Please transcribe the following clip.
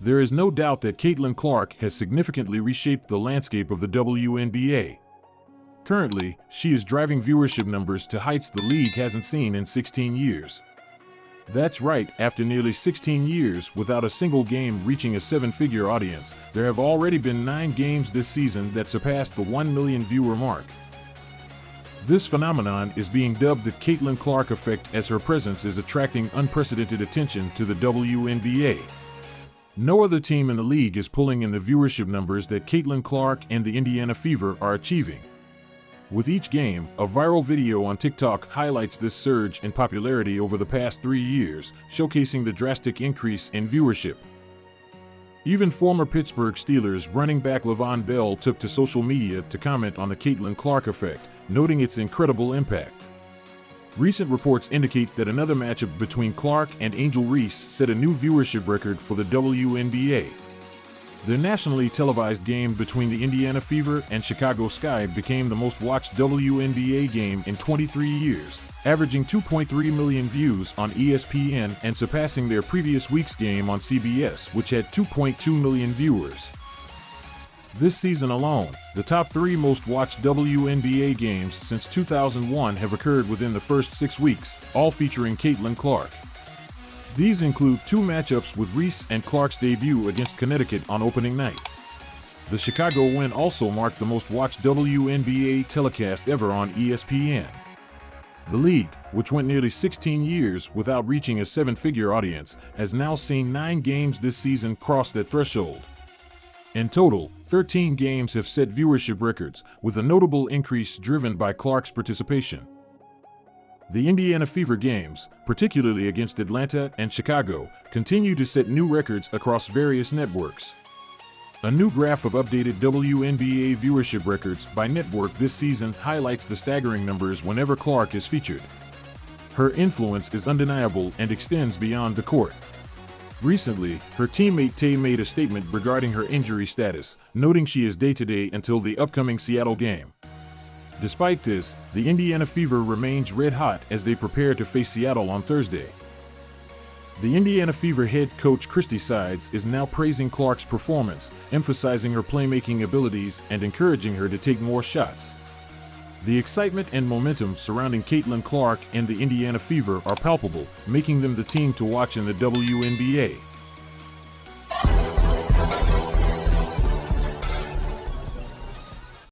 There is no doubt that Caitlyn Clark has significantly reshaped the landscape of the WNBA. Currently, she is driving viewership numbers to heights the league hasn't seen in 16 years. That's right, after nearly 16 years without a single game reaching a seven-figure audience, there have already been 9 games this season that surpassed the 1 million viewer mark. This phenomenon is being dubbed the Caitlyn Clark effect, as her presence is attracting unprecedented attention to the WNBA. No other team in the league is pulling in the viewership numbers that Caitlyn Clark and the Indiana Fever are achieving. With each game, a viral video on TikTok highlights this surge in popularity over the past 3 years, showcasing the drastic increase in viewership. Even former Pittsburgh Steelers running back Le'Veon Bell took to social media to comment on the Caitlyn Clark effect, noting its incredible impact. Recent reports indicate that another matchup between Clark and Angel Reese set a new viewership record for the WNBA. The nationally televised game between the Indiana Fever and Chicago Sky became the most watched WNBA game in 23 years, averaging 2.3 million views on ESPN and surpassing their previous week's game on CBS, which had 2.2 million viewers. This season alone, the top 3 most watched WNBA games since 2001 have occurred within the first 6 weeks, all featuring Caitlyn Clark. These include 2 matchups with Reese and Clark's debut against Connecticut on opening night. The Chicago win also marked the most watched WNBA telecast ever on ESPN. The league, which went nearly 16 years without reaching a seven-figure audience, has now seen 9 games this season cross that threshold. In total, 13 games have set viewership records, with a notable increase driven by Clark's participation. The Indiana Fever games, particularly against Atlanta and Chicago, continue to set new records across various networks. A new graph of updated WNBA viewership records by network this season highlights the staggering numbers whenever Clark is featured. Her influence is undeniable and extends beyond the court. Recently, her teammate Tay made a statement regarding her injury status, noting she is day-to-day until the upcoming Seattle game. Despite this, the Indiana Fever remains red-hot as they prepare to face Seattle on Thursday. The Indiana Fever head coach Christy Sides is now praising Clark's performance, emphasizing her playmaking abilities and encouraging her to take more shots. The excitement and momentum surrounding Caitlyn Clark and the Indiana Fever are palpable, making them the team to watch in the WNBA.